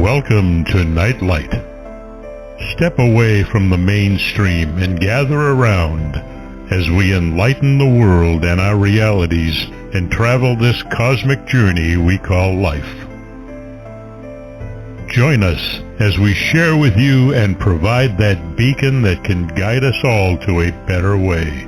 Welcome to Nightlight. Step away from the mainstream and gather around as we enlighten the world and our realities and travel this cosmic journey we call life. Join us as we share with you and provide that beacon that can guide us all to a better way.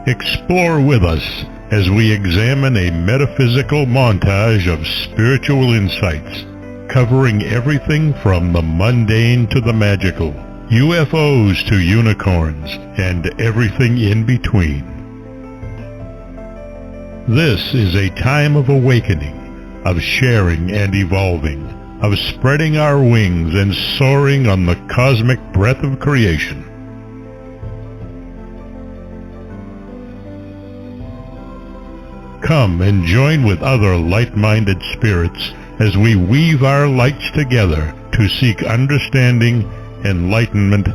Explore with us as we examine a metaphysical montage of spiritual insights, covering everything from the mundane to the magical, UFOs to unicorns, and everything in between. This is a time of awakening, of sharing and evolving, of spreading our wings and soaring on the cosmic breath of creation. Come and join with other light-minded spirits as we weave our lights together to seek understanding, enlightenment,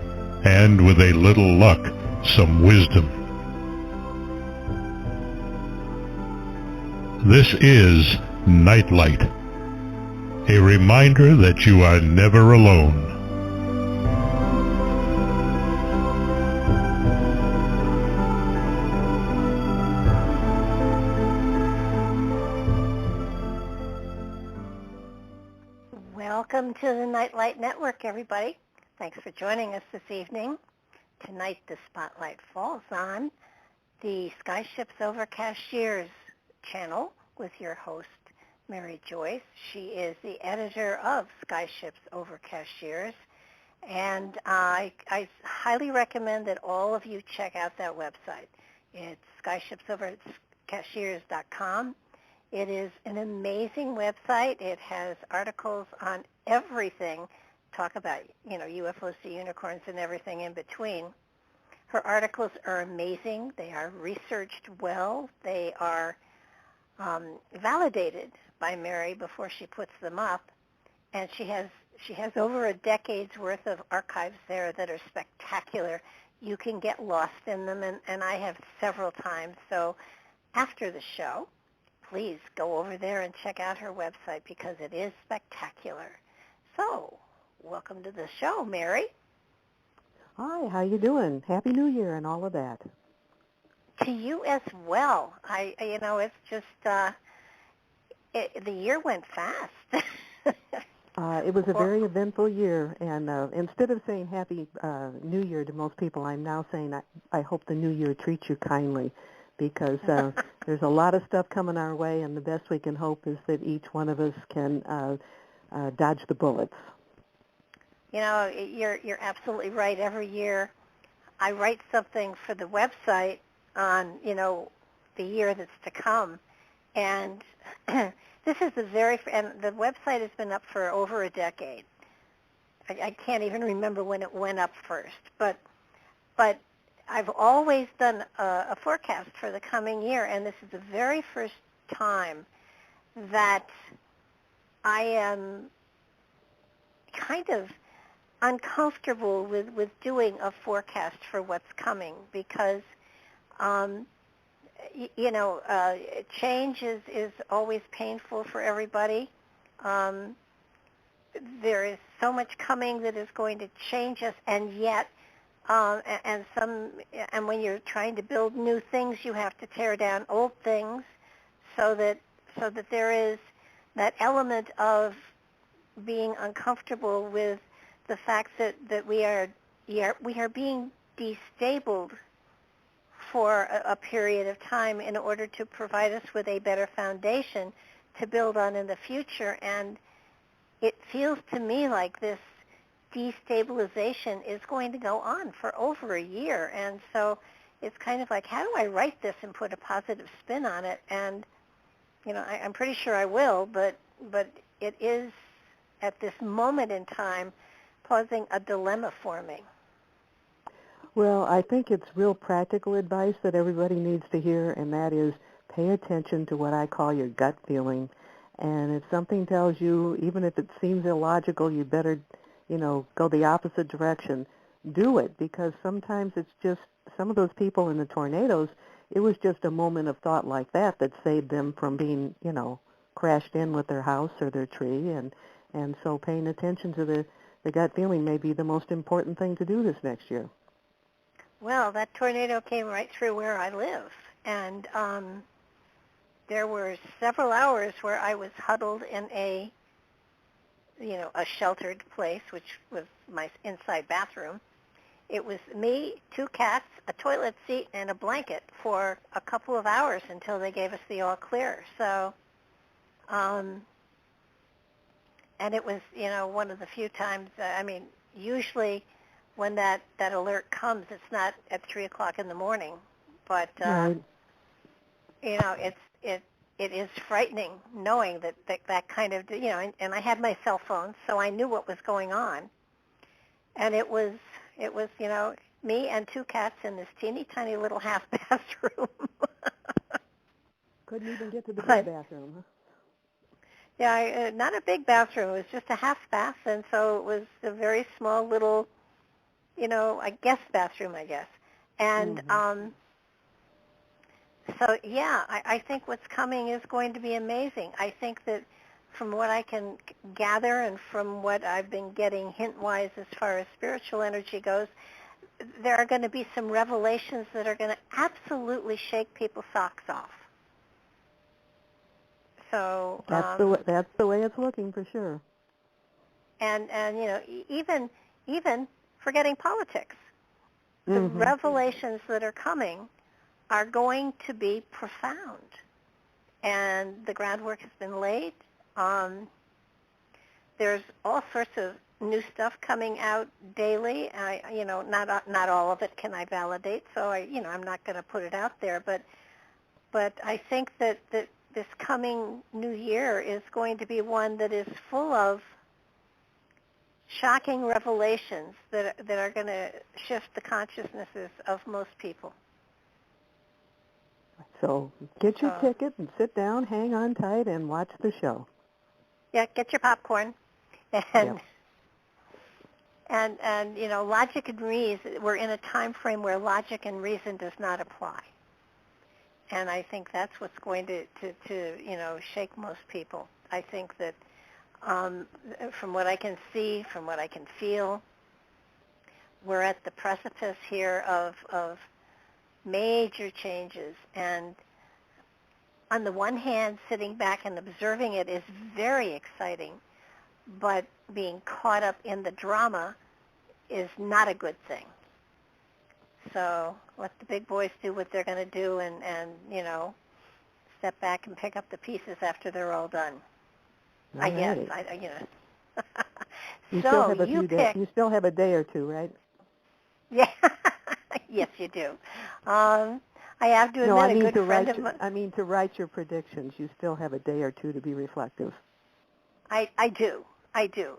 and with a little luck, some wisdom. This is Nightlight, a reminder that you are never alone. Welcome to the Nightlight Network, everybody. Thanks for joining us this evening. Tonight the spotlight falls on the Skyships Over Cashiers channel with your host, Mary Joyce. She is the editor of Skyships Over Cashiers, and I highly recommend that all of you check out that website. It's skyshipsovercashiers.com. It is an amazing website. It has articles on everything, talk about, UFOs to unicorns and everything in between. Her articles are amazing. They are researched well. They are validated by Mary before she puts them up. And she has over a decade's worth of archives there that are spectacular. You can get lost in them, and I have several times. So after the show, please go over there and check out her website because it is spectacular. So, welcome to the show, Mary. Hi, how you doing? Happy New Year and all of that. To you as well. It's just, the year went fast. It was a very eventful year, and instead of saying Happy New Year to most people, I'm now saying I hope the New Year treats you kindly, because there's a lot of stuff coming our way, and the best we can hope is that each one of us can dodge the bullets. You're absolutely right. Every year I write something for the website on, the year that's to come. And this is and the website has been up for over a decade. I can't even remember when it went up first, but I've always done a forecast for the coming year, and this is the very first time that I am kind of uncomfortable with doing a forecast for what's coming because, change is always painful for everybody. There is so much coming that is going to change us, and yet and when you're trying to build new things, you have to tear down old things, so that there is that element of being uncomfortable with the fact that we are being destabled for a period of time in order to provide us with a better foundation to build on in the future. And it feels to me like this destabilization is going to go on for over a year, and so it's kind of like, how do I write this and put a positive spin on it? And I'm pretty sure I will, but it is at this moment in time posing a dilemma for me. Well, I think it's real practical advice that everybody needs to hear, and that is pay attention to what I call your gut feeling. And if something tells you, even if it seems illogical, you better go the opposite direction, do it, because sometimes it's just some of those people in the tornadoes, it was just a moment of thought like that saved them from being, crashed in with their house or their tree, and And so paying attention to the gut feeling may be the most important thing to do this next year. Well, that tornado came right through where I live, and there were several hours where I was huddled in a sheltered place, which was my inside bathroom. It was me, 2 cats, a toilet seat, and a blanket for a couple of hours until they gave us the all clear. So, and it was, one of the few times, usually when that alert comes, it's not at 3 o'clock in the morning, but, Right. it is frightening knowing that kind of, and I had my cell phone, so I knew what was going on. And it was, me and 2 cats in this teeny tiny little half bathroom. Couldn't even get to the big bathroom, huh? Yeah, not a big bathroom. It was just a half bath, and so it was a very small little, a guest bathroom, I guess. And so, yeah, I think what's coming is going to be amazing. I think that from what I can gather and from what I've been getting hint-wise as far as spiritual energy goes, there are going to be some revelations that are going to absolutely shake people's socks off. So that's the way it's looking for sure. And even forgetting politics, the revelations that are coming are going to be profound, and the groundwork has been laid. There's all sorts of new stuff coming out daily. Not all of it can I validate, so I'm not going to put it out there. But I think that this coming new year is going to be one that is full of shocking revelations that are going to shift the consciousnesses of most people. So get your ticket and sit down, hang on tight, and watch the show. Yeah, get your popcorn. And, and logic and reason, we're in a time frame where logic and reason does not apply. And I think that's what's going to shake most people. I think that from what I can see, from what I can feel, we're at the precipice here of major changes. And on the one hand, sitting back and observing it is very exciting, but being caught up in the drama is not a good thing. So let the big boys do what they're going to do and step back and pick up the pieces after they're all done. I guess. You so still have a you few days. You still have a day or two, right? Yeah. Yes, you do. I have to admit, no, I mean a good friend of mine. I mean to write your predictions. You still have a day or two to be reflective. I do.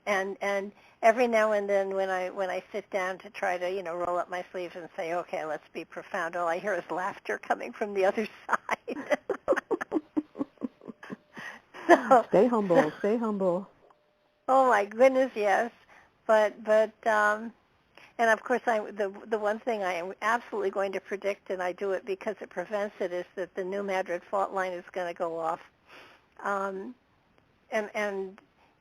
And every now and then when I sit down to try to, roll up my sleeves and say, okay, let's be profound, all I hear is laughter coming from the other side. So, stay humble. Oh my goodness, yes. But and of course the one thing I am absolutely going to predict, and I do it because it prevents it, is that the New Madrid fault line is going to go off. And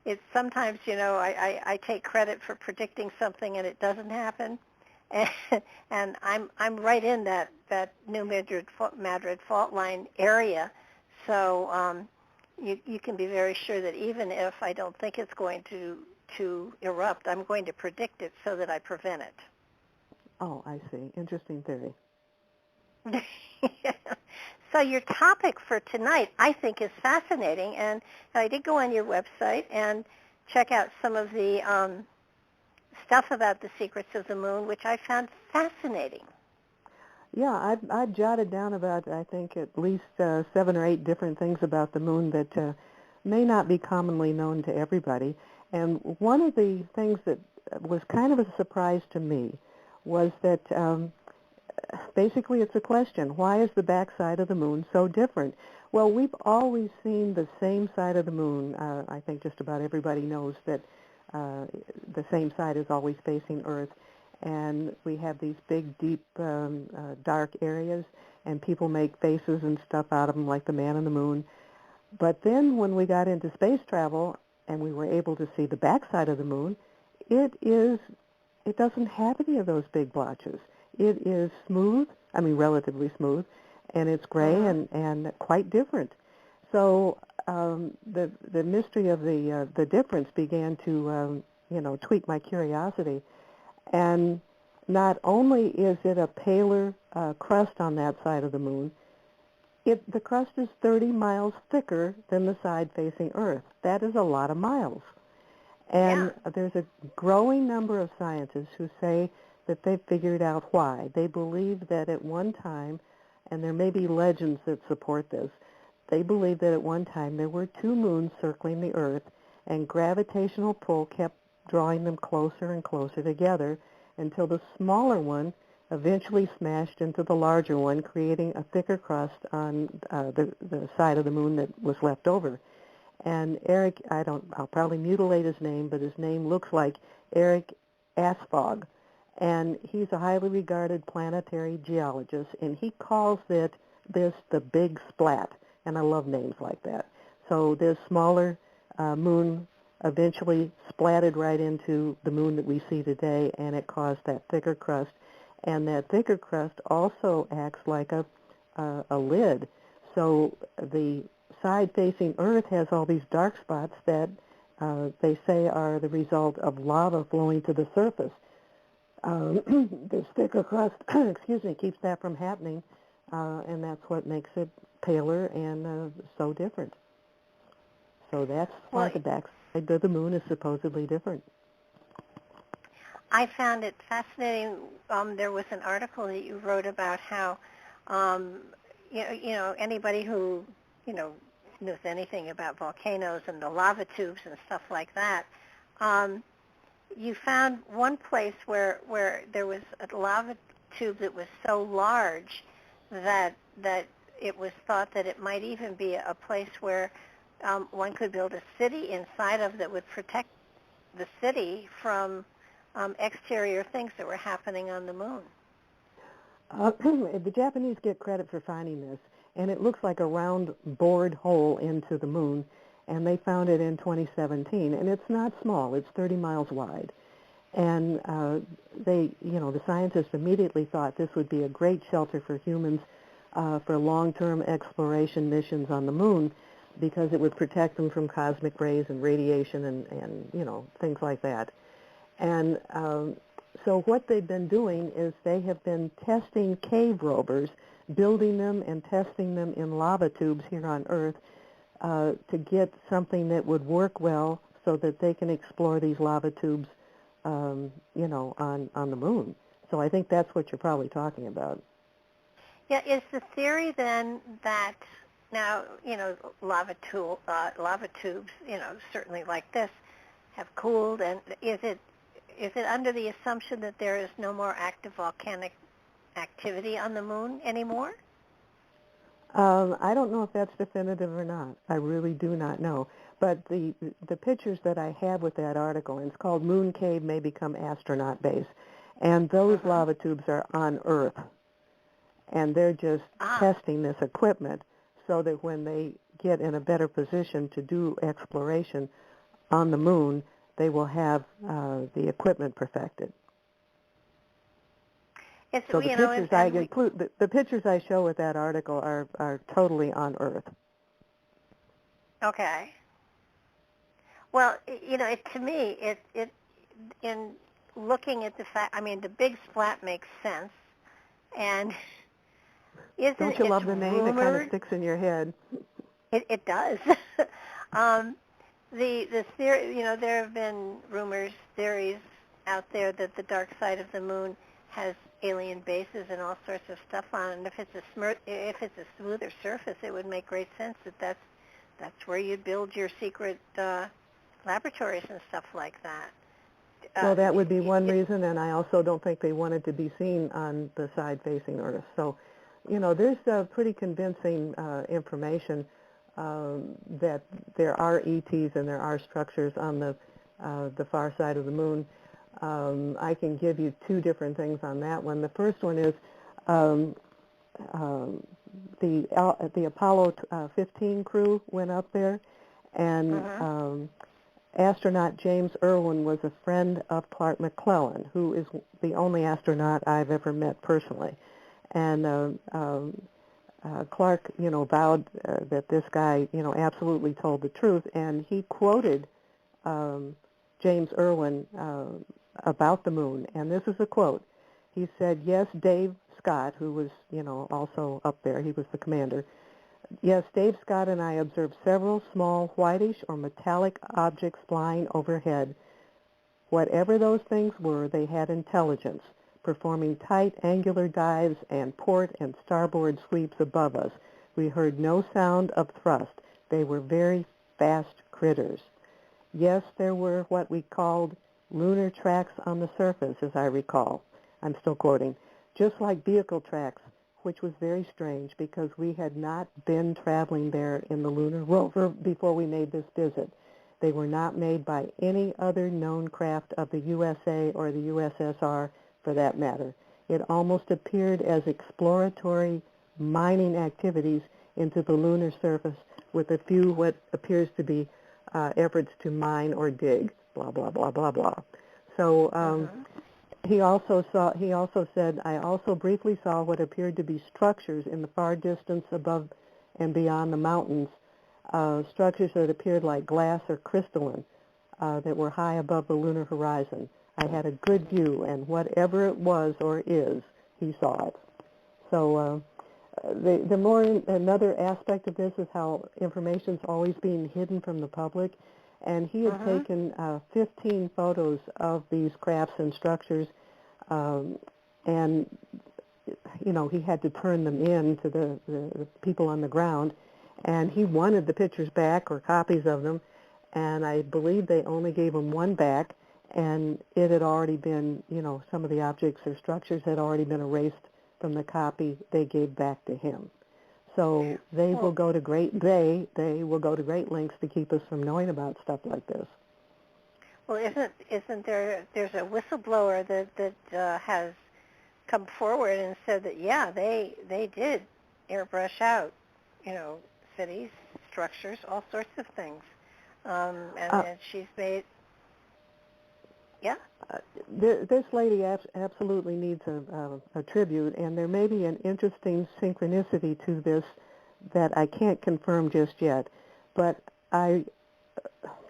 it's sometimes, I take credit for predicting something and it doesn't happen. And I'm right in that New Madrid fault line area. So you can be very sure that even if I don't think it's going to erupt, I'm going to predict it so that I prevent it. Oh, I see. Interesting theory. So your topic for tonight, I think, is fascinating, and I did go on your website and check out some of the stuff about the secrets of the moon, which I found fascinating. Yeah, I've jotted down about, I think, at least 7 or 8 different things about the moon that may not be commonly known to everybody. And one of the things that was kind of a surprise to me was that basically it's a question. Why is the backside of the moon so different? Well, we've always seen the same side of the moon. I think just about everybody knows that the same side is always facing Earth. And we have these big, deep, dark areas, and people make faces and stuff out of them like the man on the moon. But then when we got into space travel, and we were able to see the backside of the moon, it doesn't have any of those big blotches. It is smooth, relatively smooth, and it's gray and quite different. So the mystery of the difference began to tweak my curiosity. And not only is it a paler crust on that side of the moon, the crust is 30 miles thicker than the side facing Earth. That is a lot of miles. And there's a growing number of scientists who say that they've figured out why. They believe that at one time, and there may be legends that support this, they believe that at one time there were two moons circling the Earth, and gravitational pull kept drawing them closer and closer together until the smaller one eventually smashed into the larger one, creating a thicker crust on the side of the moon that was left over. And Eric, I'll probably mutilate his name, but his name looks like Eric Asfog. And he's a highly regarded planetary geologist, and he calls this the big splat. And I love names like that. So this smaller moon eventually splatted right into the moon that we see today, and it caused that thicker crust. And that thicker crust also acts like a lid. So the side facing Earth has all these dark spots that they say are the result of lava flowing to the surface. This thicker crust, keeps that from happening, and that's what makes it paler and so different. So that's why the backside of the moon is supposedly different. I found it fascinating. There was an article that you wrote about how, anybody who, knows anything about volcanoes and the lava tubes and stuff like that, you found one place where there was a lava tube that was so large that it was thought that it might even be a place where one could build a city inside of that would protect the city from exterior things that were happening on the moon. The Japanese get credit for finding this, and it looks like a round bored hole into the moon, and they found it in 2017, and it's not small. It's 30 miles wide. And the scientists immediately thought this would be a great shelter for humans for long-term exploration missions on the moon, because it would protect them from cosmic rays and radiation and things like that. And so what they've been doing is they have been testing cave rovers, building them and testing them in lava tubes here on Earth to get something that would work well so that they can explore these lava tubes, on the moon. So I think that's what you're probably talking about. Yeah, is the theory then that now, lava tubes, certainly like this, have cooled, and is it under the assumption that there is no more active volcanic activity on the moon anymore? I don't know if that's definitive or not. I really do not know. But the pictures that I have with that article, and it's called Moon Cave May Become Astronaut Base, and those lava tubes are on Earth. And they're just testing this equipment so that when they get in a better position to do exploration on the moon, they will have the equipment perfected. So the pictures I show with that article are totally on Earth. Okay. Well, to me, it in looking at the fact, the big splat makes sense, and don't you love the name? It kind of sticks in your head. It does. The theory, there have been theories out there that the dark side of the moon has alien bases and all sorts of stuff on it. And if it's a smoother surface, it would make great sense that that's where you'd build your secret laboratories and stuff like that. Well, that would be one reason, and I also don't think they wanted to be seen on the side facing Earth. So, there's pretty convincing information that there are ETs and there are structures on the far side of the moon. I can give you two different things on that one. The first one is the Apollo 15 crew went up there, and astronaut James Irwin was a friend of Clark McClellan, who is the only astronaut I've ever met personally. And Clark, vowed that this guy, absolutely told the truth, and he quoted James Irwin about the moon, and this is a quote. He said, "Yes, Dave Scott, who was, also up there, he was the commander. Yes, Dave Scott and I observed several small whitish or metallic objects flying overhead. Whatever those things were, they had intelligence, performing tight angular dives and port and starboard sweeps above us. We heard no sound of thrust. They were very fast critters. Yes, there were what we called lunar tracks on the surface, as I recall." I'm still quoting. "Just like vehicle tracks, which was very strange because we had not been traveling there in the lunar rover before we made this visit. They were not made by any other known craft of the USA or the USSR, for that matter. It almost appeared as exploratory mining activities into the lunar surface with a few what appears to be efforts to mine or dig, blah, blah, blah, blah, blah." So he also said, "I also briefly saw what appeared to be structures in the far distance above and beyond the mountains, structures that appeared like glass or crystalline that were high above the lunar horizon. I had a good view, and whatever it was or is, he saw it." So another aspect of this is how information's always being hidden from the public. And he had taken 15 photos of these crafts and structures, and he had to turn them in to the people on the ground, and he wanted the pictures back or copies of them, and I believe they only gave him one back, and it had already been, some of the objects or structures had already been erased from the copy they gave back to him. So they will go to great lengths to keep us from knowing about stuff like this. Well, isn't there's a whistleblower that has come forward and said that they did airbrush out, cities, structures, all sorts of things, and she's made. Yeah. This lady absolutely needs a tribute, and there may be an interesting synchronicity to this that I can't confirm just yet. But I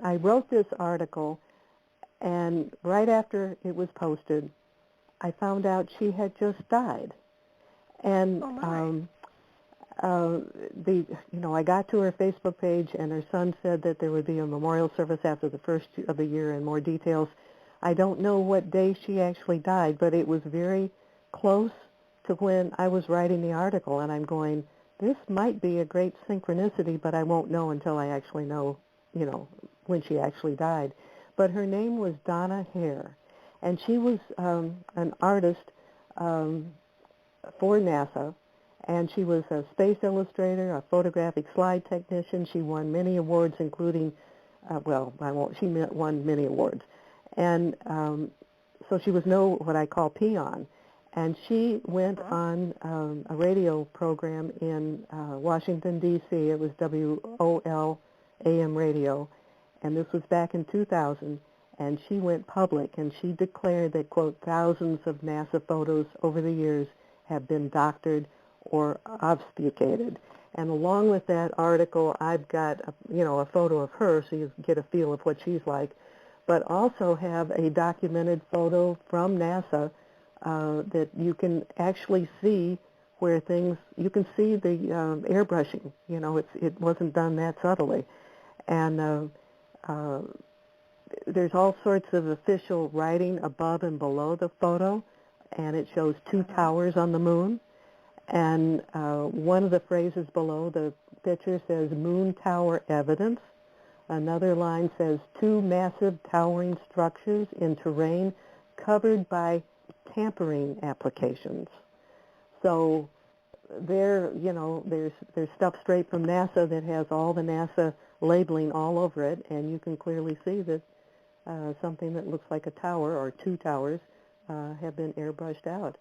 wrote this article, and right after it was posted, I found out she had just died. And I got to her Facebook page, and her son said that there would be a memorial service after the first of the year and more details. I don't know what day she actually died, but it was very close to when I was writing the article, and I'm going, this might be a great synchronicity, but I won't know until I actually know, when she actually died. But her name was Donna Hare, and she was an artist for NASA, and she was a space illustrator, a photographic slide technician. She won many awards, including, she won many awards. And so she was what I call peon. And she went on a radio program in Washington, D.C. It was WOL AM radio. And this was back in 2000. And she went public, and she declared that, quote, thousands of NASA photos over the years have been doctored or obfuscated. And along with that article, I've got a photo of her so you get a feel of what she's like, but also have a documented photo from NASA that you can actually see where you can see the airbrushing. It wasn't done that subtly. And there's all sorts of official writing above and below the photo, and it shows two towers on the moon. And one of the phrases below the picture says moon tower evidence. Another line says two massive towering structures in terrain covered by tampering applications. So there's stuff straight from NASA that has all the NASA labeling all over it, and you can clearly see that something that looks like a tower or two towers have been airbrushed out.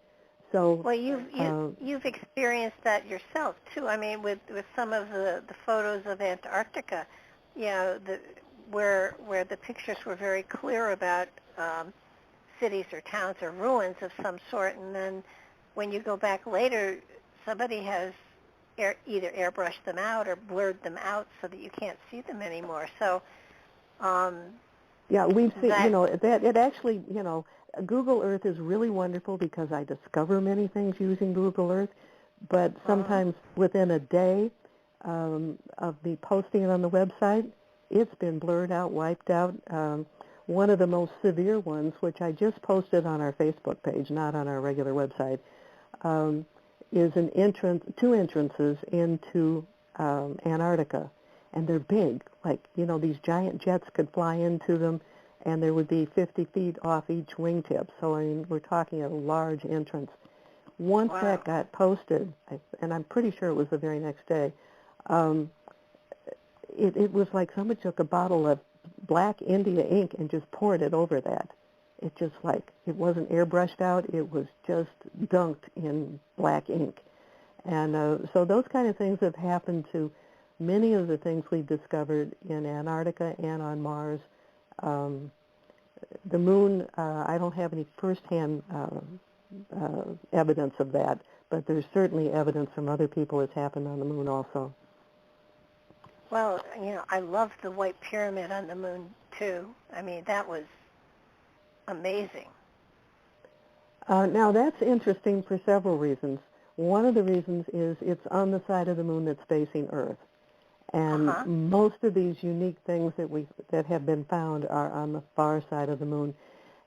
So well, you've experienced that yourself too. I mean, with some of the photos of Antarctica, where the pictures were very clear about cities or towns or ruins of some sort, and then when you go back later, somebody has either airbrushed them out or blurred them out so that you can't see them anymore. So, yeah, we've seen, that, that it actually, Google Earth is really wonderful because I discover many things using Google Earth, but sometimes within a day of me posting it on the website, it's been blurred out, wiped out. One of the most severe ones, which I just posted on our Facebook page, not on our regular website, is two entrances into Antarctica, and they're big. Like, these giant jets could fly into them, and there would be 50 feet off each wingtip. So, I mean, we're talking a large entrance. Once that got posted, and I'm pretty sure it was the very next day, it was like somebody took a bottle of black India ink and just poured it over that. It just it wasn't airbrushed out, it was just dunked in black ink. And so those kind of things have happened to many of the things we've discovered in Antarctica and on Mars. The moon, I don't have any firsthand evidence of that, but there's certainly evidence from other people it's happened on the moon also. Well, I love the White Pyramid on the moon, too. I mean, that was amazing. Now, that's interesting for several reasons. One of the reasons is it's on the side of the moon that's facing Earth. And most of these unique things that have been found are on the far side of the moon.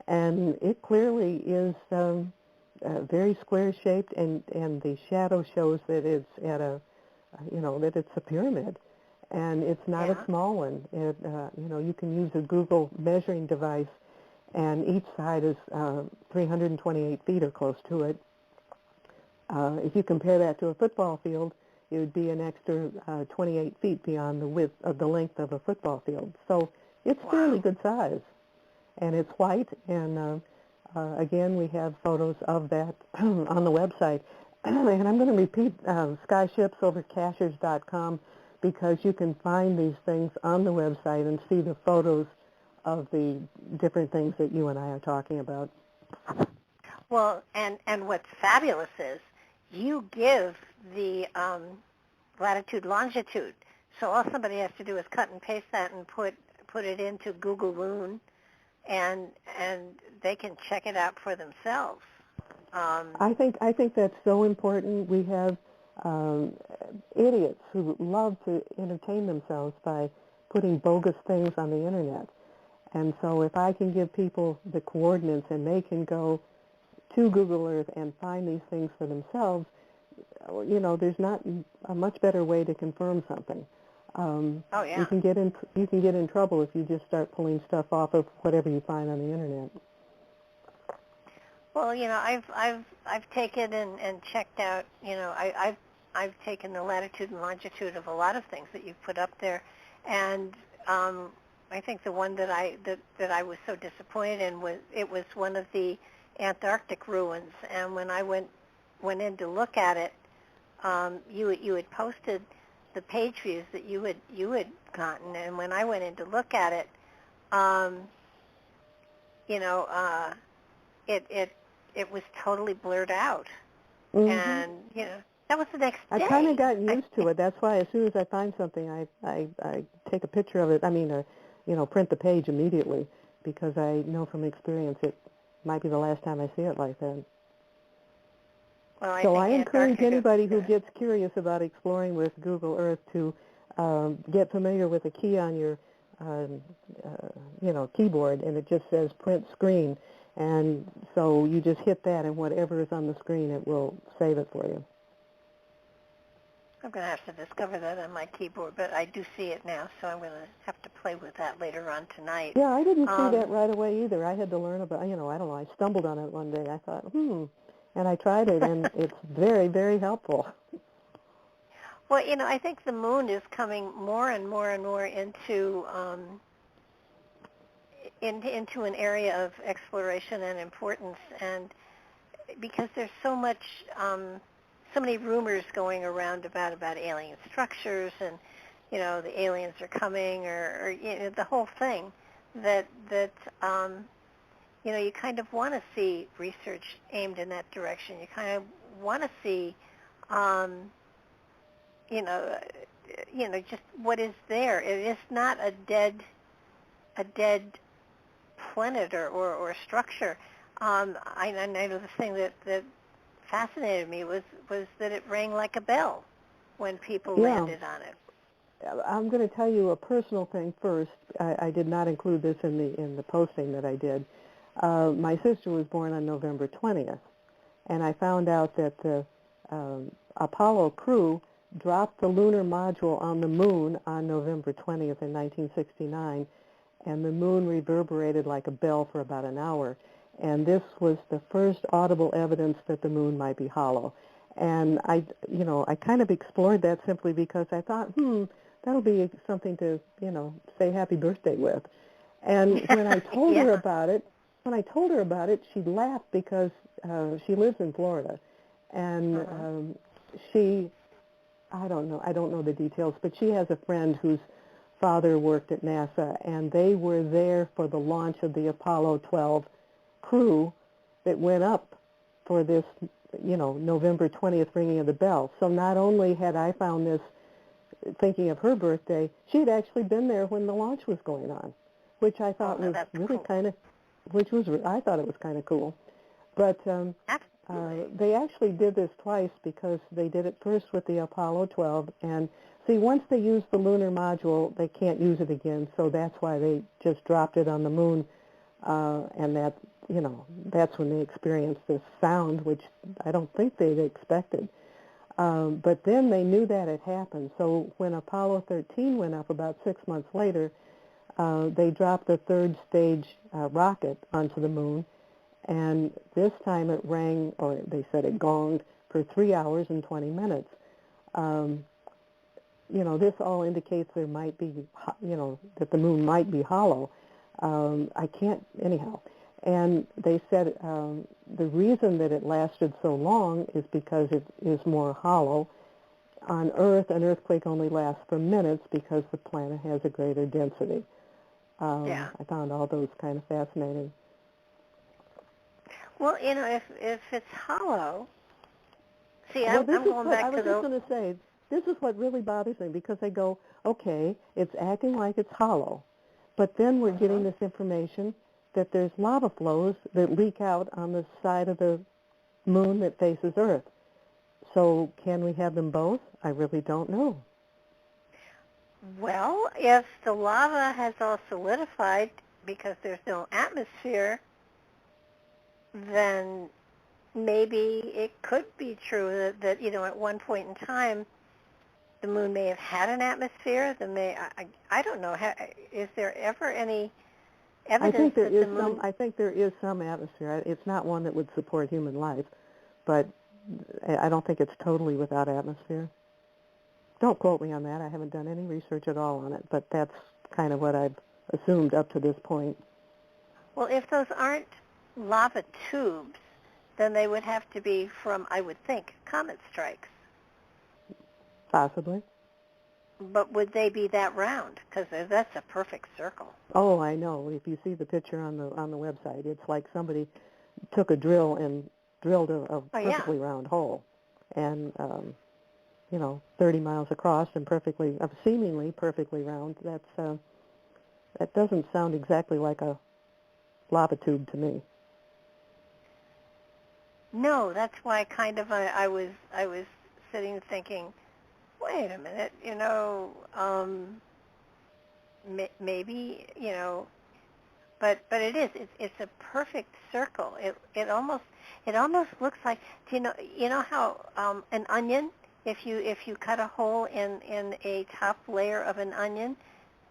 And it clearly is very square-shaped, and the shadow shows that it's at that it's a pyramid. And it's not a small one. You can use a Google measuring device, and each side is 328 feet or close to it. If you compare that to a football field, it would be an extra 28 feet beyond the width of the length of a football field. So it's fairly good size. And it's white, and again, we have photos of that on the website. And I'm going to repeat skyships over because you can find these things on the website and see the photos of the different things that you and I are talking about. Well, and what's fabulous is you give the latitude, longitude. So all somebody has to do is cut and paste that and put it into Google Moon, and they can check it out for themselves. I think that's so important. We have idiots who love to entertain themselves by putting bogus things on the internet. And so if I can give people the coordinates and they can go to Google Earth and find these things for themselves, there's not a much better way to confirm something. You can get in trouble if you just start pulling stuff off of whatever you find on the internet. Well, I've taken and checked out. I've taken the latitude and longitude of a lot of things that you've put up there, and I think the one that I was so disappointed in was one of the Antarctic ruins. And when I went in to look at it, you had posted the page views that you had gotten, and when I went in to look at it, it was totally blurred out, and that was the next day. I kind of got used to it. That's why as soon as I find something, I take a picture of it. I mean, print the page immediately, because I know from experience it might be the last time I see it like that. Well, So I encourage anybody who gets curious about exploring with Google Earth to get familiar with a key on your keyboard, and it just says print screen. And so you just hit that, and whatever is on the screen, it will save it for you. I'm going to have to discover that on my keyboard, but I do see it now, so I'm going to have to play with that later on tonight. Yeah, I didn't see that right away either. I had to learn about, I don't know, I stumbled on it one day. I thought, and I tried it, and it's very, very helpful. Well, I think the moon is coming more and more and more into an area of exploration and importance, and because there's so many rumors going around about alien structures, the aliens are coming, or the whole thing, that you kind of want to see research aimed in that direction. You kind of want to see, just what is there. It is not a dead planet or structure. I know the thing that fascinated me was that it rang like a bell when people landed on it. I'm going to tell you a personal thing first. I did not include this in the posting that I did. My sister was born on November 20th, and I found out that the Apollo crew dropped the lunar module on the moon on November 20th in 1969, and the moon reverberated like a bell for about an hour. And this was the first audible evidence that the moon might be hollow. And I kind of explored that simply because I thought, that'll be something to, say happy birthday with. And when I told her about it, she laughed because she lives in Florida, and I don't know the details, but she has a friend whose father worked at NASA, and they were there for the launch of the Apollo 12 crew that went up for this, November 20th ringing of the bell. So not only had I found this thinking of her birthday, she had actually been there when the launch was going on, which I thought was really cool. I thought it was kind of cool. But they actually did this twice because they did it first with the Apollo 12, and see, once they use the lunar module, they can't use it again, so that's why they just dropped it on the moon, and that's when they experienced this sound, which I don't think they'd expected. But then they knew that had happened, so when Apollo 13 went up about 6 months later, they dropped the third stage rocket onto the moon, and this time it rang, or they said it gonged, for 3 hours and 20 minutes. This all indicates there might be, that the moon might be hollow. I can't, anyhow. And they said the reason that it lasted so long is because it is more hollow. On Earth, an earthquake only lasts for minutes because the planet has a greater density. I found all those kind of fascinating. Well, if it's hollow, see, I was just going to say, this is what really bothers me, because they go, okay, it's acting like it's hollow, but then we're getting this information that there's lava flows that leak out on the side of the moon that faces Earth. So can we have them both? I really don't know. Well, if the lava has all solidified because there's no atmosphere, then maybe it could be true that at one point in time the moon may have had an atmosphere. I don't know. Is there ever any evidence that the moon... I think there is some atmosphere. It's not one that would support human life, but I don't think it's totally without atmosphere. Don't quote me on that. I haven't done any research at all on it, but that's kind of what I've assumed up to this point. Well, if those aren't lava tubes, then they would have to be from, I would think, comet strikes. Possibly. But would they be that round? Because that's a perfect circle. Oh, I know. If you see the picture on the website, it's like somebody took a drill and drilled a perfectly round hole, and 30 miles across and seemingly perfectly round. That doesn't sound exactly like a lava tube to me. No, that's why kind of I was sitting thinking, wait a minute, maybe, but it is. It's a perfect circle. It almost looks like, do you know how an onion, if you cut a hole in a top layer of an onion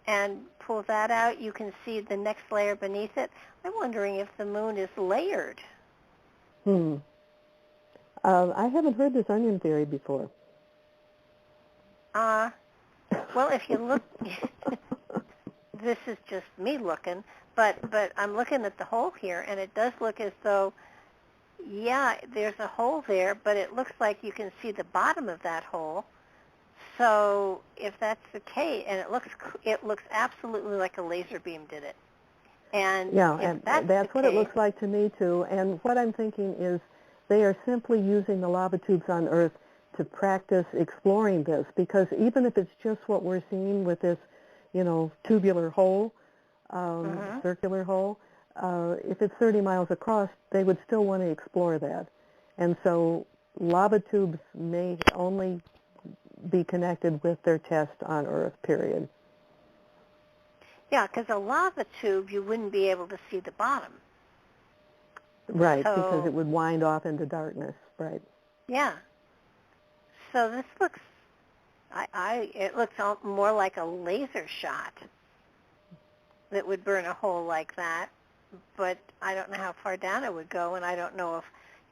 and pull that out, you can see the next layer beneath it. I'm wondering if the moon is layered. I haven't heard this onion theory before. Well, if you look, this is just me looking, but I'm looking at the hole here, and it does look as though, there's a hole there, but it looks like you can see the bottom of that hole. So if that's the case, and it looks absolutely like a laser beam did it. And yeah, if and that's what it looks like to me too. And what I'm thinking is they are simply using the lava tubes on Earth to practice exploring this, because even if it's just what we're seeing with this, tubular hole, circular hole, if it's 30 miles across, they would still want to explore that. And so lava tubes may only be connected with their test on Earth, period. Yeah, because a lava tube, you wouldn't be able to see the bottom. Right, so, because it would wind off into darkness, right. Yeah. So this looks, it looks more like a laser shot that would burn a hole like that, but I don't know how far down it would go, and I don't know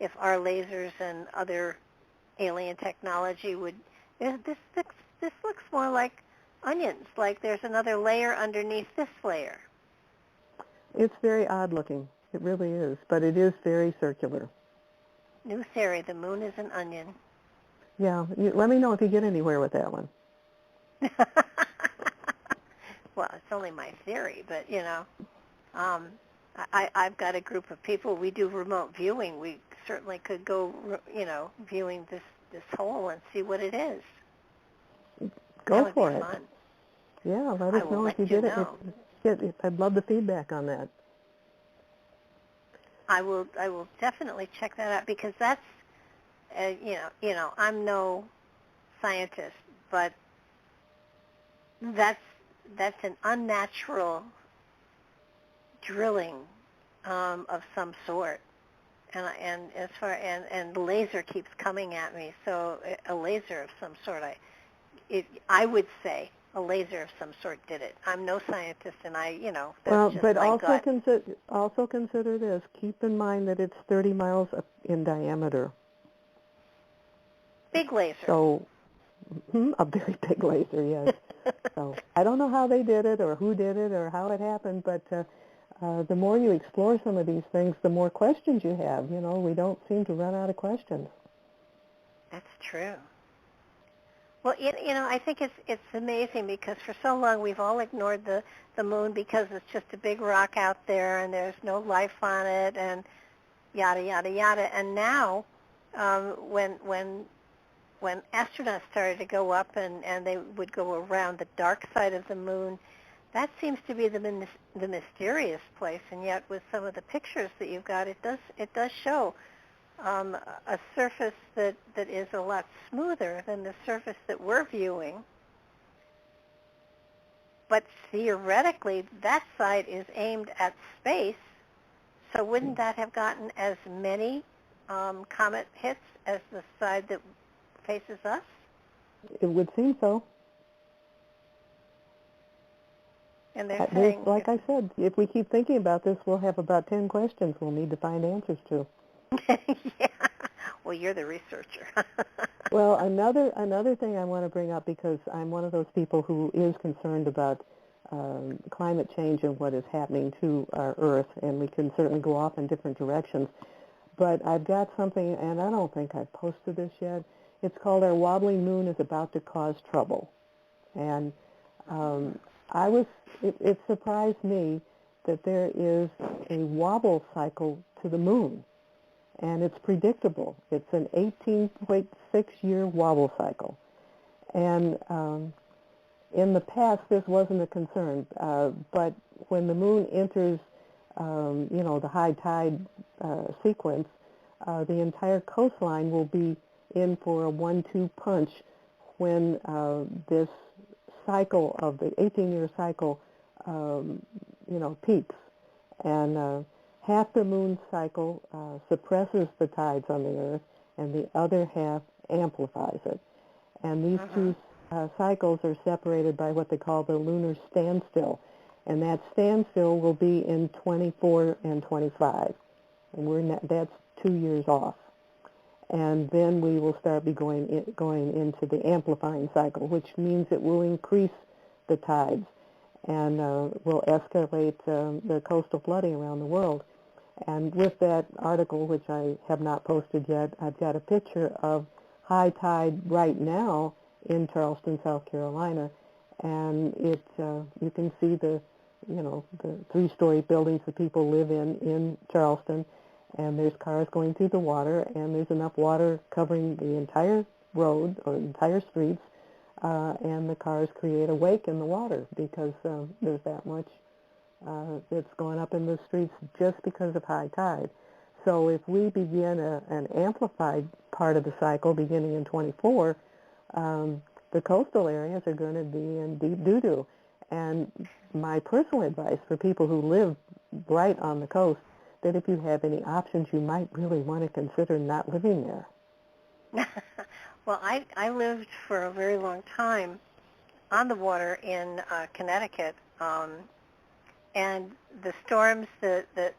if our lasers and other alien technology would. This looks more like onions, like there's another layer underneath this layer. It's very odd looking. It really is, but it is very circular. New theory, the moon is an onion. Yeah, let me know if you get anywhere with that one. Well, it's only my theory, but, I've got a group of people. We do remote viewing. We certainly could go, viewing this hole and see what it is. Go for it. That would be fun. Yeah, let us know if you did it. I'd love the feedback on that. I will definitely check that out, because that's, I'm no scientist, but that's an unnatural drilling of some sort, and the laser keeps coming at me. So a laser of some sort. I would say a laser of some sort did it. I'm no scientist, and that's just but my gut. Also consider this. Keep in mind that it's 30 miles in diameter. Big laser. So, a very big laser, yes. So I don't know how they did it, or who did it, or how it happened, but the more you explore some of these things, the more questions you have. We don't seem to run out of questions. That's true. Well, I think it's amazing, because for so long we've all ignored the moon because it's just a big rock out there and there's no life on it and yada yada yada. And now, when astronauts started to go up and they would go around the dark side of the moon, that seems to be the mysterious place. And yet, with some of the pictures that you've got, it does show a surface that is a lot smoother than the surface that we're viewing. But theoretically, that side is aimed at space, so wouldn't that have gotten as many comet hits as the side that faces us? It would seem so. And they're saying, like I said, if we keep thinking about this, we'll have about 10 questions we'll need to find answers to. Yeah. Well, you're the researcher. Well, another thing I want to bring up, because I'm one of those people who is concerned about climate change and what is happening to our Earth, and we can certainly go off in different directions. But I've got something, and I don't think I've posted this yet. It's called Our Wobbling Moon is About to Cause Trouble. And it surprised me that there is a wobble cycle to the moon. And it's predictable. It's an 18.6-year wobble cycle. And in the past, this wasn't a concern. But when the moon enters, the high tide sequence, the entire coastline will be in for a 1-2 punch when this cycle of the 18-year cycle, peaks. And half the moon cycle suppresses the tides on the Earth, and the other half amplifies it. And these two cycles are separated by what they call the lunar standstill. And that standstill will be in 24 and 25. And that's 2 years off. And then we will start going into the amplifying cycle, which means it will increase the tides and will escalate the coastal flooding around the world. And with that article, which I have not posted yet, I've got a picture of high tide right now in Charleston, South Carolina, and you can see the three-story buildings that people live in Charleston, and there's cars going through the water, and there's enough water covering the entire road or entire streets, and the cars create a wake in the water because there's that much that's going up in the streets just because of high tide. So if we begin an amplified part of the cycle beginning in 24, the coastal areas are going to be in deep doo-doo. And my personal advice for people who live right on the coast, that if you have any options, you might really want to consider not living there. Well, I lived for a very long time on the water in Connecticut, and the storms that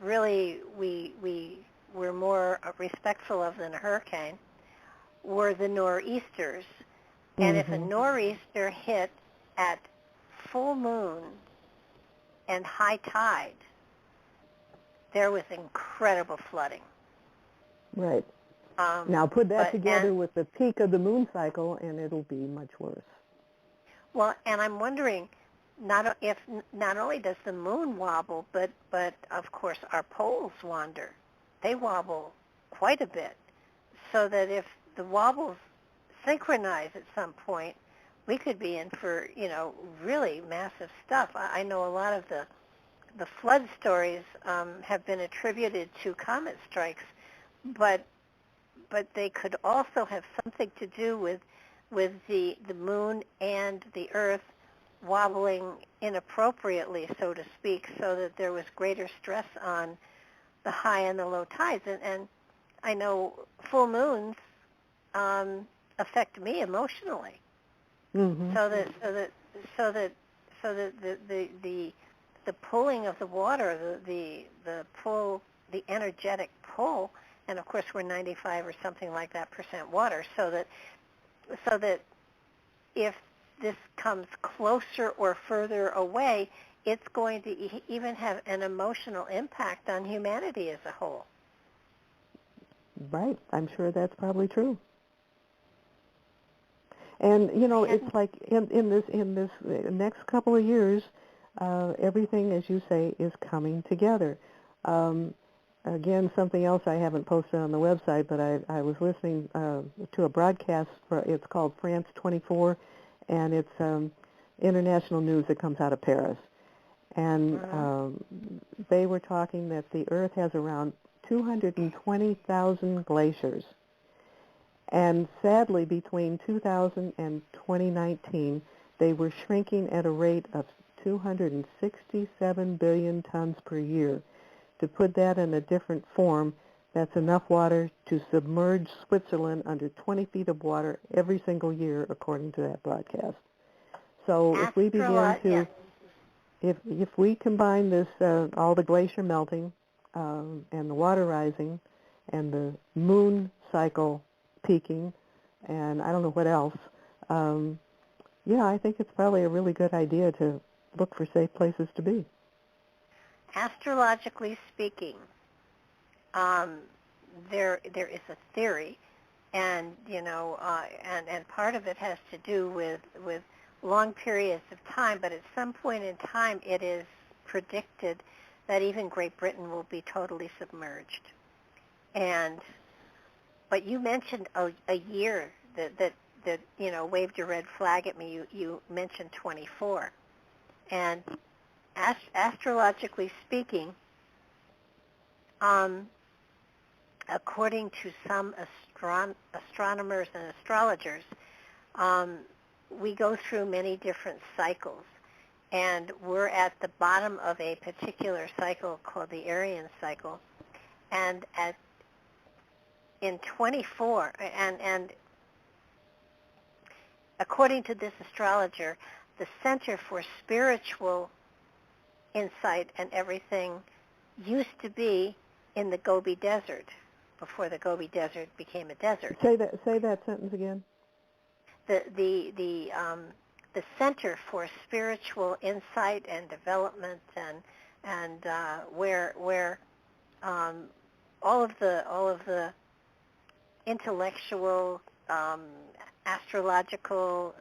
really we were more respectful of than a hurricane were the nor'easters. And if a nor'easter hit at full moon and high tide, there was incredible flooding. Right. Now put that together with the peak of the moon cycle, and it'll be much worse. Well, and I'm wondering, not only does the moon wobble, but of course our poles wander. They wobble quite a bit, so that if the wobbles synchronize at some point, we could be in for really massive stuff. I know a lot of the flood stories have been attributed to comet strikes, but they could also have something to do with the moon and the earth wobbling inappropriately, so to speak, so that there was greater stress on the high and the low tides. And I know full moons affect me emotionally. So that the pulling of the water, the pull, the energetic pull, and of course we're 95 or something like that % water, so that if this comes closer or further away, it's going to even have an emotional impact on humanity as a whole. Right. I'm sure that's probably true. And it's like in this next couple of years, everything, as you say, is coming together. Again, something else I haven't posted on the website, but I was listening to a broadcast. It's called France 24, and it's international news that comes out of Paris. And they were talking that the Earth has around 220,000 glaciers. And sadly, between 2000 and 2019, they were shrinking at a rate of 267 billion tons per year. To put that in a different form, that's enough water to submerge Switzerland under 20 feet of water every single year, according to that broadcast. So if we begin to, if we combine this, all the glacier melting and the water rising and the moon cycle peaking, and I don't know what else, I think it's probably a really good idea to look for safe places to be. Astrologically speaking, there is a theory, and and part of it has to do with long periods of time. But at some point in time, it is predicted that even Great Britain will be totally submerged. But you mentioned a year that waved a red flag at me. You mentioned 24, and astrologically speaking, according to some astronomers and astrologers, we go through many different cycles, and we're at the bottom of a particular cycle called the Aryan cycle, and in 24, and according to this astrologer, the center for spiritual insight and everything used to be in the Gobi Desert before the Gobi Desert became a desert. Say that sentence again. The center for spiritual insight and development and where all of the intellectual astrological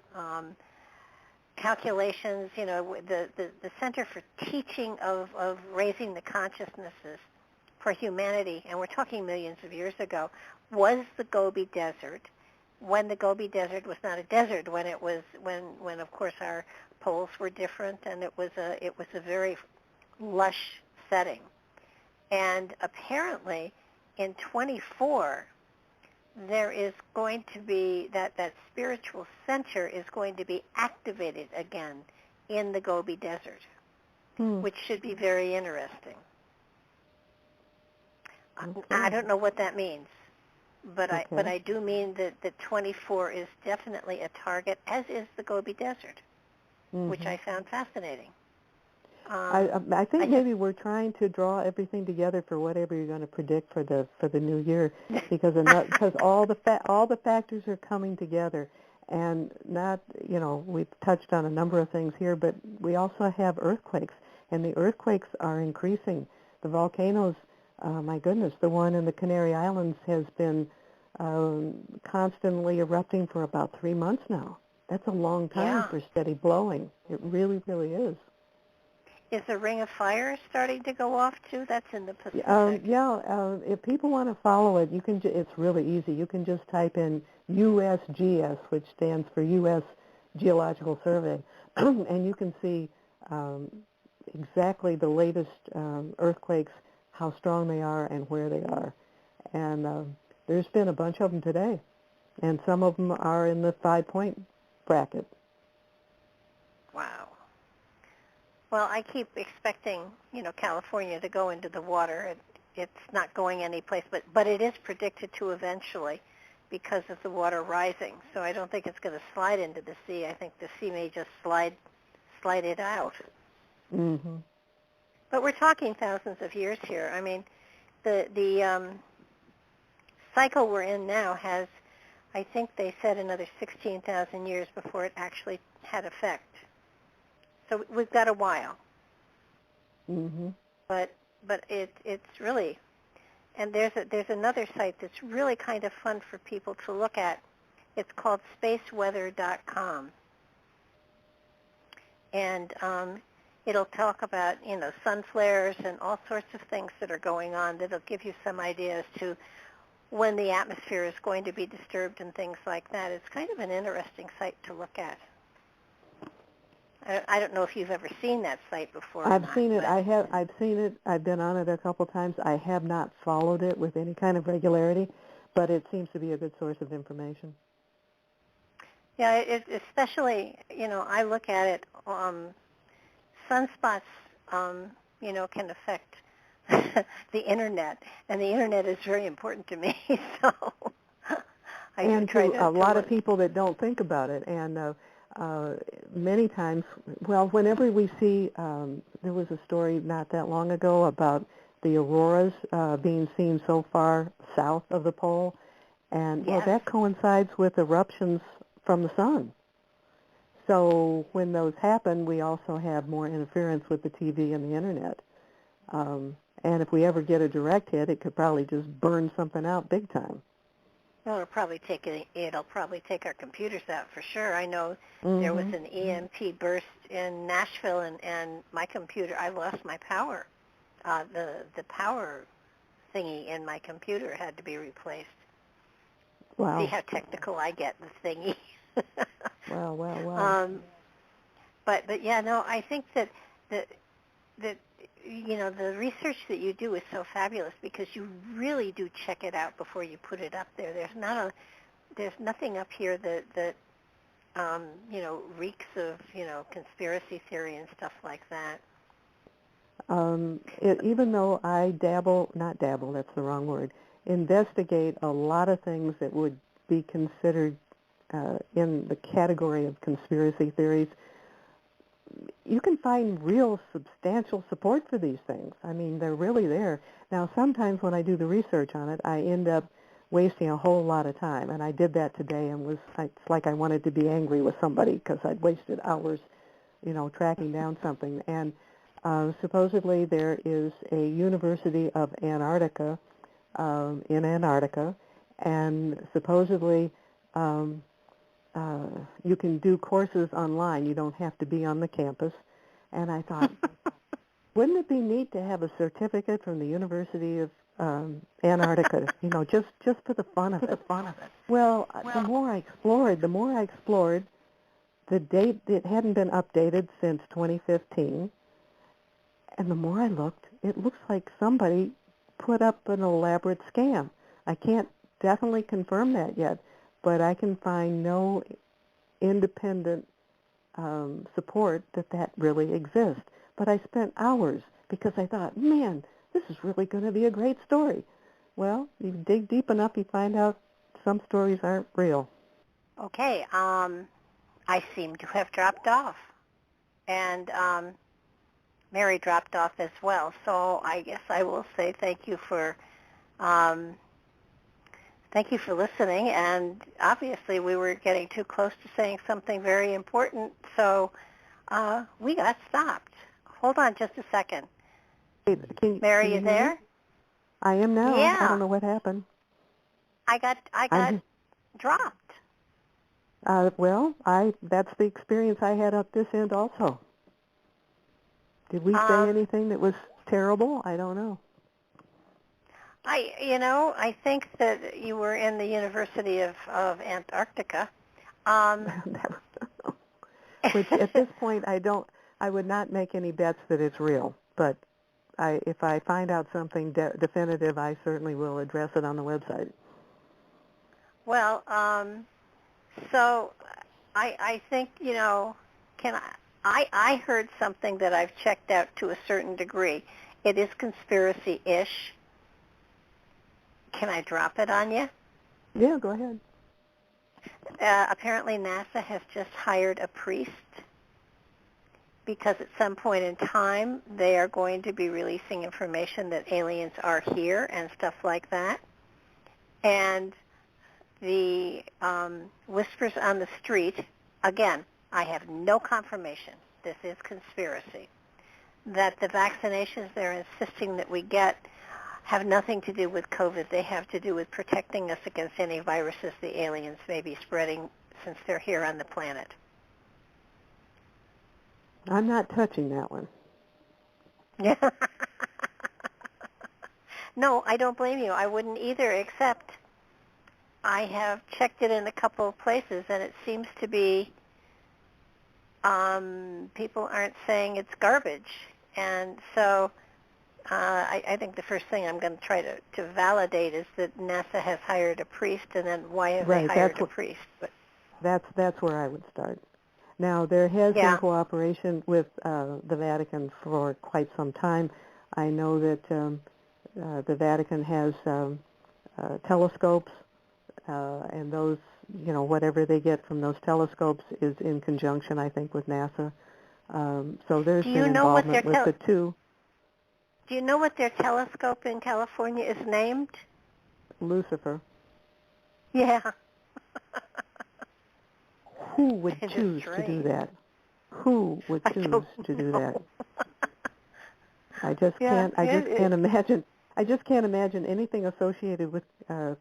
calculations, the Center for Teaching of Raising the Consciousnesses for Humanity, and we're talking millions of years ago, was the Gobi Desert, when the Gobi Desert was not a desert, when of course our poles were different, and it was a very lush setting. And apparently in 24 there is going to be that spiritual center is going to be activated again in the Gobi Desert, which should be very interesting. Okay. I don't know what that means, but okay. I do mean that 24 is definitely a target, as is the Gobi Desert, which I found fascinating. I think maybe we're trying to draw everything together for whatever you're going to predict for the new year, because all the factors are coming together, and not we've touched on a number of things here, but we also have earthquakes, and the earthquakes are increasing. The volcanoes, my goodness, the one in the Canary Islands has been constantly erupting for about 3 months now. That's a long time for steady blowing. It really, really is. Is the Ring of Fire starting to go off too? That's in the Pacific. If people want to follow it, you can. It's really easy. You can just type in USGS, which stands for U.S. Geological Survey, and you can see exactly the latest earthquakes, how strong they are, and where they are. And there's been a bunch of them today, and some of them are in the 5-point bracket. Wow. Well, I keep expecting, California to go into the water. It's not going anyplace, but it is predicted to eventually because of the water rising. So I don't think it's going to slide into the sea. I think the sea may just slide it out. Mm-hmm. But we're talking thousands of years here. I mean, the cycle we're in now has, I think they said, another 16,000 years before it actually had effect. So we've got a while. Mm-hmm. But it's really, and there's another site that's really kind of fun for people to look at. It's called spaceweather.com. And it'll talk about, sun flares and all sorts of things that are going on that'll give you some idea as to when the atmosphere is going to be disturbed and things like that. It's kind of an interesting site to look at. I don't know if you've ever seen that site before. I've seen it. I've seen it. I've been on it a couple times. I have not followed it with any kind of regularity, but it seems to be a good source of information. Yeah, especially, I look at it, sunspots, can affect the Internet, and the Internet is very important to me, so and to a lot of people that don't think about it, and many times, whenever we see, there was a story not that long ago about the auroras being seen so far south of the pole, and that coincides with eruptions from the sun. So when those happen, we also have more interference with the TV and the Internet. And if we ever get a direct hit, it could probably just burn something out big time. Well, it'll probably take our computers out for sure. I know there was an EMP burst in Nashville, and my computer, I lost my power. The power thingy in my computer had to be replaced. Wow. See how technical I get, the thingy. Wow. But yeah, no, I think that the research that you do is so fabulous because you really do check it out before you put it up there. There's nothing up here that reeks of, conspiracy theory and stuff like that. Even though I that's the wrong word, investigate a lot of things that would be considered in the category of conspiracy theories, you can find real substantial support for these things. I mean, they're really there. Now, sometimes when I do the research on it, I end up wasting a whole lot of time, and I did that today, and it's like I wanted to be angry with somebody because I'd wasted hours, tracking down something. And supposedly there is a University of Antarctica in Antarctica, and supposedly you can do courses online. You don't have to be on the campus. And I thought, wouldn't it be neat to have a certificate from the University of Antarctica? Just for the fun of it. Well, the more I explored, the date, it hadn't been updated since 2015. And the more I looked, it looks like somebody put up an elaborate scam. I can't definitely confirm that yet, but I can find no independent support that really exists. But I spent hours because I thought, man, this is really going to be a great story. Well, you dig deep enough, you find out some stories aren't real. Okay, I seem to have dropped off, and Mary dropped off as well. So I guess I will say thank you for listening. And obviously, we were getting too close to saying something very important, so we got stopped. Hold on just a second. Mary, you there? I am now. Yeah. I don't know what happened. I got dropped. Well, that's the experience I had up this end also. Did we say anything that was terrible? I don't know. I think that you were in the University of Antarctica. Which at this point I would not make any bets that it's real. But if I find out something definitive, I certainly will address it on the website. Well, so I think, I heard something that I've checked out to a certain degree. It is conspiracy-ish. Can I drop it on you? Yeah, go ahead. Apparently NASA has just hired a priest because at some point in time they are going to be releasing information that aliens are here and stuff like that. And the whispers on the street, again, I have no confirmation, this is conspiracy, that the vaccinations they're insisting that we get have nothing to do with COVID. They have to do with protecting us against any viruses the aliens may be spreading since they're here on the planet. I'm not touching that one. No, I don't blame you. I wouldn't either, except I have checked it in a couple of places, and it seems to be people aren't saying it's garbage. And so I think the first thing I'm going to try to validate is that NASA has hired a priest, and then why have they hired a priest? But that's where I would start. Now, there has been cooperation with the Vatican for quite some time. I know that the Vatican has telescopes, and those, whatever they get from those telescopes is in conjunction, I think, with NASA. So there's been involvement with the two. Do you know what their telescope in California is named? Lucifer. Yeah. Who would choose to do that? Who would choose to do that? I just can't imagine. I just can't imagine anything associated with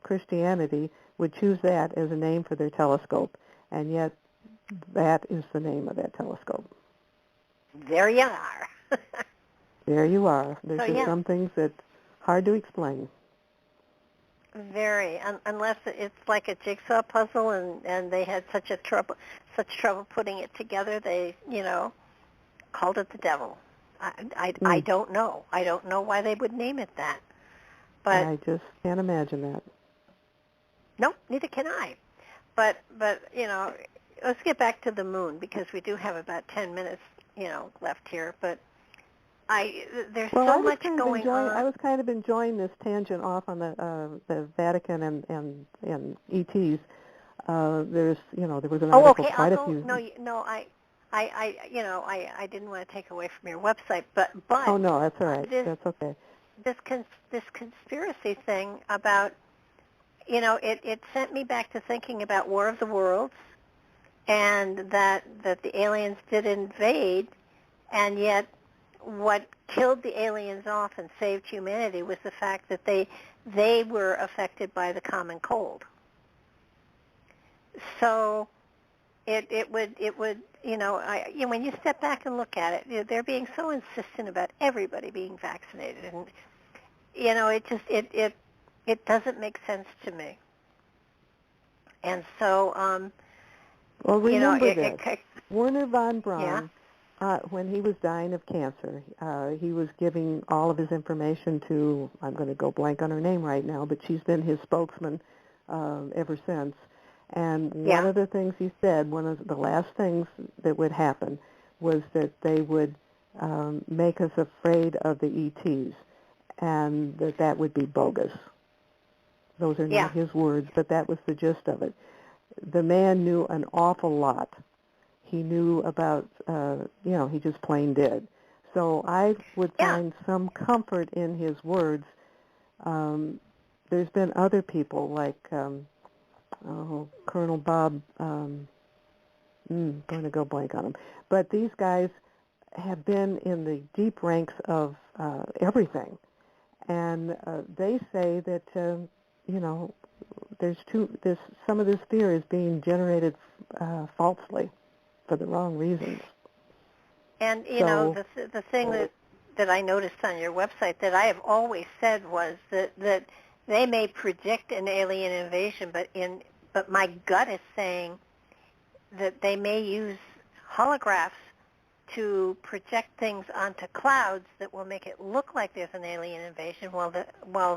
Christianity would choose that as a name for their telescope, and yet that is the name of that telescope. There you are. There you are. There's just some things that's hard to explain. Very, unless it's like a jigsaw puzzle, and they had such trouble putting it together, they called it the devil. I don't know. I don't know why they would name it that. But I just can't imagine that. No, neither can I. But let's get back to the moon, because we do have about 10 minutes left here. But there's so much going on. I was kind of enjoying this tangent off on the Vatican and ETs. There was an article quite a few. I didn't want to take away from your website, but oh no, that's all right. That's okay. This conspiracy thing about it sent me back to thinking about War of the Worlds, and that the aliens did invade, and yet what killed the aliens off and saved humanity was the fact that they were affected by the common cold. So it would, when you step back and look at it, they're being so insistent about everybody being vaccinated, and it doesn't make sense to me. And so, well, remember this. it, Werner von Braun, yeah. When he was dying of cancer, he was giving all of his information to, I'm going to go blank on her name right now, but she's been his spokesman ever since. And one of the things he said, one of the last things that would happen was that they would make us afraid of the ETs, and that would be bogus. Those are not his words, but that was the gist of it. The man knew an awful lot. He knew about, he just plain did. So I would find some comfort in his words. There's been other people like Colonel Bob, going to go blank on him. But these guys have been in the deep ranks of everything. And they say that, some of this fear is being generated falsely for the wrong reasons. And, the thing that I noticed on your website that I have always said was that they may predict an alien invasion, but my gut is saying that they may use holographs to project things onto clouds that will make it look like there's an alien invasion, while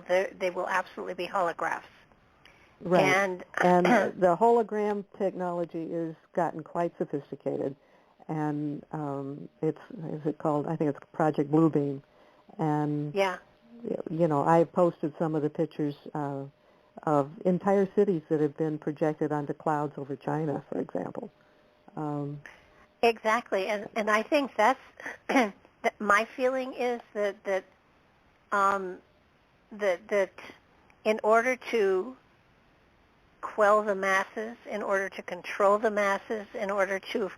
they will absolutely be holographs. Right. And the hologram technology has gotten quite sophisticated, and is it called? I think it's Project Bluebeam. And I posted some of the pictures of entire cities that have been projected onto clouds over China, for example. Exactly, and I think that's my feeling is that in order to quell the masses, in order to control the masses, in order to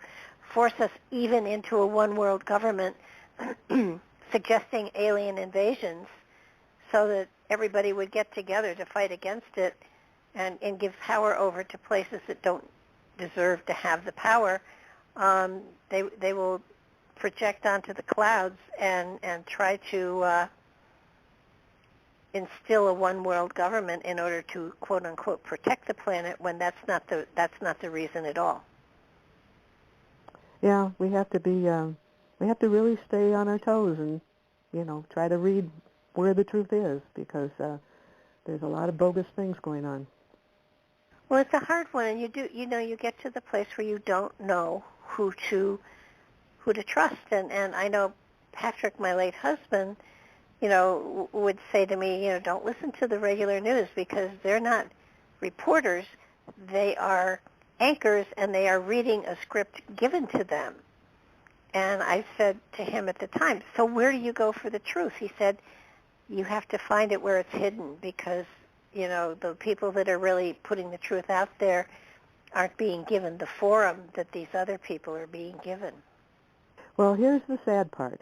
force us even into a one-world government, suggesting alien invasions so that everybody would get together to fight against it and give power over to places that don't deserve to have the power, they will project onto the clouds and try to instill a one-world government in order to quote unquote protect the planet, when that's not the reason at all. Yeah, we have to really stay on our toes and try to read where the truth is, because there's a lot of bogus things going on. Well, it's a hard one, and you get to the place where you don't know who to trust, and I know Patrick, my late husband, would say to me, don't listen to the regular news, because they're not reporters, they are anchors, and they are reading a script given to them. And I said to him at the time, so where do you go for the truth? He said, you have to find it where it's hidden, because the people that are really putting the truth out there aren't being given the forum that these other people are being given. Well, here's the sad part.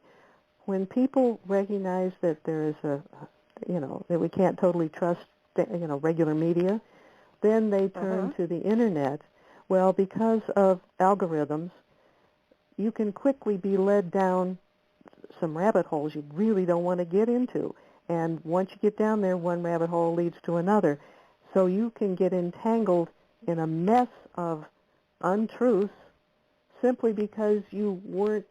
When people recognize that there is that we can't totally trust, regular media, then they turn to the Internet. Well, because of algorithms, you can quickly be led down some rabbit holes you really don't want to get into. And once you get down there, one rabbit hole leads to another. So you can get entangled in a mess of untruths simply because you weren't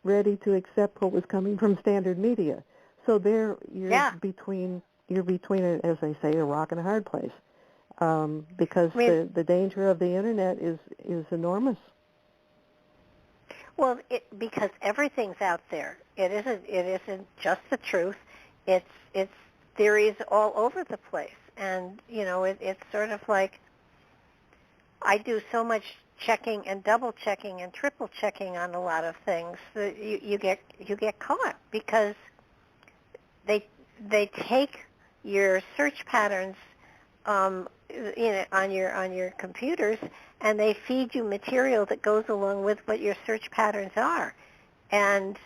ready to accept what was coming from standard media. So there you're between, as they say, a rock and a hard place. Because the danger of the Internet is enormous. Well, because everything's out there. It isn't just the truth. It's theories all over the place, and it's sort of like I do so much checking and double checking and triple checking on a lot of things that you get caught, because they take your search patterns on your computers, and they feed you material that goes along with what your search patterns are, and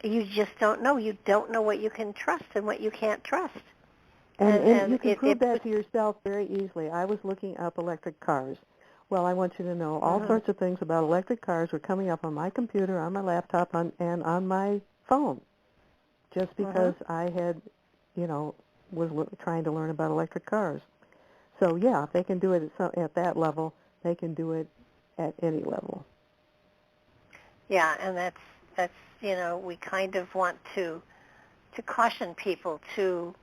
you just don't know. You don't know what you can trust and what you can't trust. And you can prove that to yourself very easily. I was looking up electric cars. Well, I want you to know all sorts of things about electric cars were coming up on my computer, on my laptop, and on my phone, just because I had, was trying to learn about electric cars. So, yeah, if they can do it at that level, they can do it at any level. Yeah, and that's we kind of want to caution people to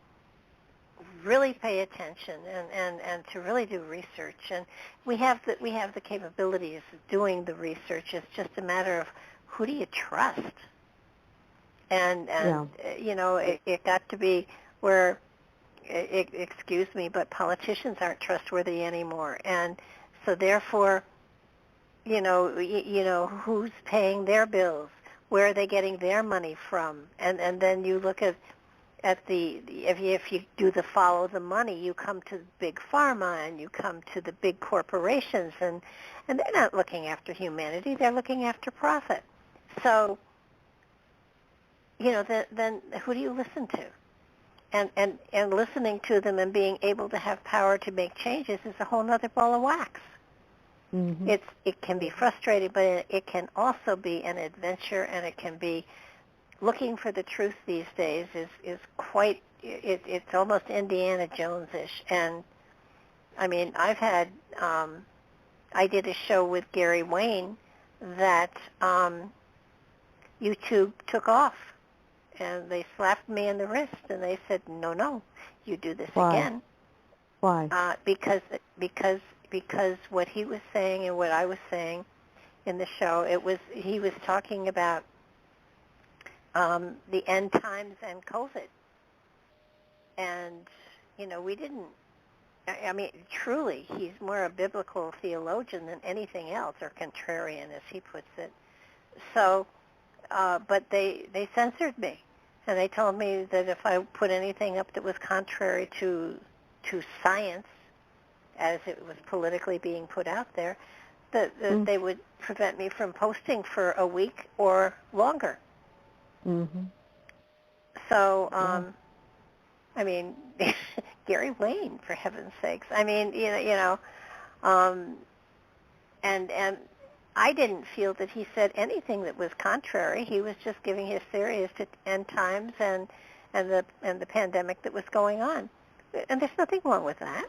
really pay attention and to really do research. And we have the capabilities of doing the research. It's just a matter of who do you trust. And it got to be where, excuse me, but politicians aren't trustworthy anymore. And so therefore, who's paying their bills, where are they getting their money from, and then you look at if you do the follow the money, you come to big pharma and you come to the big corporations, and they're not looking after humanity, they're looking after profit. So, then who do you listen to? And listening to them and being able to have power to make changes is a whole other ball of wax. Mm-hmm. It can be frustrating, but it can also be an adventure, and it can be looking for the truth these days is quite, it's almost Indiana Jones-ish. And, I mean, I did a show with Gary Wayne that YouTube took off, and they slapped me in the wrist, and they said, no, you do this again. Why? Because what he was saying and what I was saying in the show, he was talking about the end times and COVID. And, we didn't, I mean, truly, he's more a biblical theologian than anything else, or contrarian, as he puts it. So, but they censored me. And they told me that if I put anything up that was contrary to science, as it was politically being put out there, that they would prevent me from posting for a week or longer. Mm-hmm. So, I mean, Gary Wayne, for heaven's sakes. I mean, and I didn't feel that he said anything that was contrary. He was just giving his theory as to end times and the pandemic that was going on. And there's nothing wrong with that.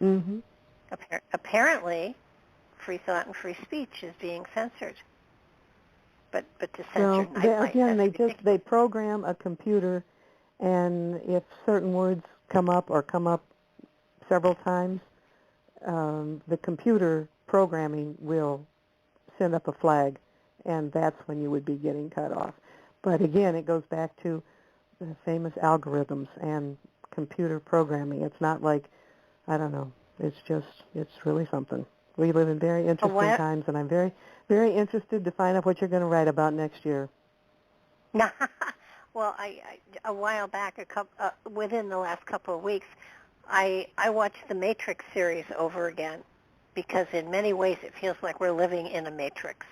Mm-hmm. Apparently, free thought and free speech is being censored. But to censor again, they program a computer, and if certain words come up several times, the computer programming will send up a flag, and that's when you would be getting cut off. But again, it goes back to the famous algorithms and computer programming. It's not like, I don't know, it's really something. We live in very interesting times, and I'm very, very interested to find out what you're going to write about next year. Well, a while back, within the last couple of weeks, I watched the Matrix series over again, because in many ways it feels like we're living in a matrix.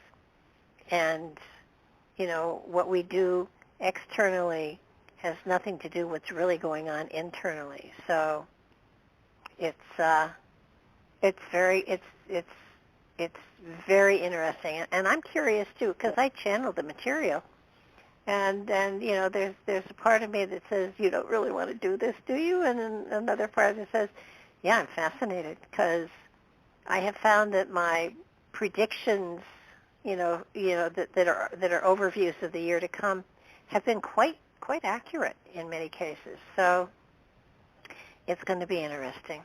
And, what we do externally has nothing to do with what's really going on internally. So it's very interesting, and I'm curious too, because I channel the material, and there's a part of me that says, you don't really want to do this, do you? And then another part that says, yeah, I'm fascinated, because I have found that my predictions, that are overviews of the year to come, have been quite accurate in many cases. So it's going to be interesting.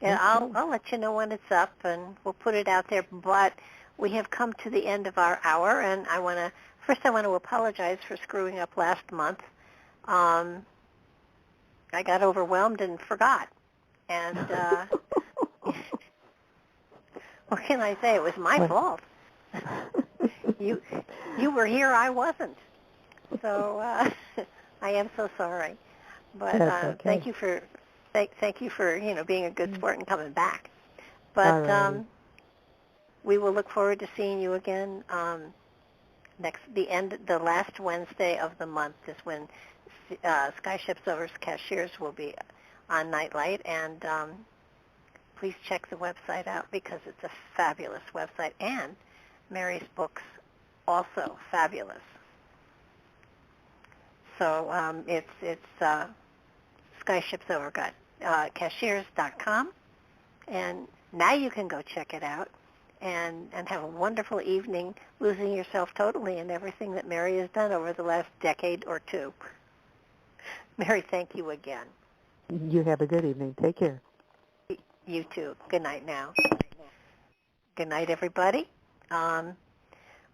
And I'll let you know when it's up, and we'll put it out there. But we have come to the end of our hour, and I want to apologize for screwing up last month. I got overwhelmed and forgot. And what can I say? It was my fault. You were here, I wasn't. So I am so sorry. But okay. Thank you for being a good sport and coming back. But we will look forward to seeing you again the last Wednesday of the month is when Sky Ships Over Cashiers will be on Nightlight, and please check the website out because it's a fabulous website, and Mary's books also fabulous. So it's Skyship's Over Cashiers.com, and now you can go check it out and have a wonderful evening losing yourself totally in everything that Mary has done over the last decade or two. Mary, thank you again. You have a good evening. Take care. You too. Good night now. Good night, everybody.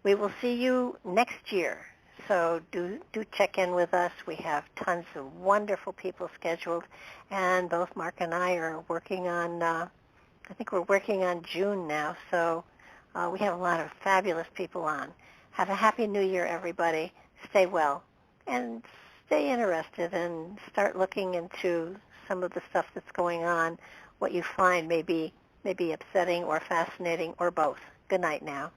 We will see you next year. So do check in with us. We have tons of wonderful people scheduled, and both Mark and I are working on, I think we're working on June now, so we have a lot of fabulous people on. Have a happy New Year, everybody. Stay well, and stay interested, and start looking into some of the stuff that's going on, what you find may be upsetting or fascinating or both. Good night now.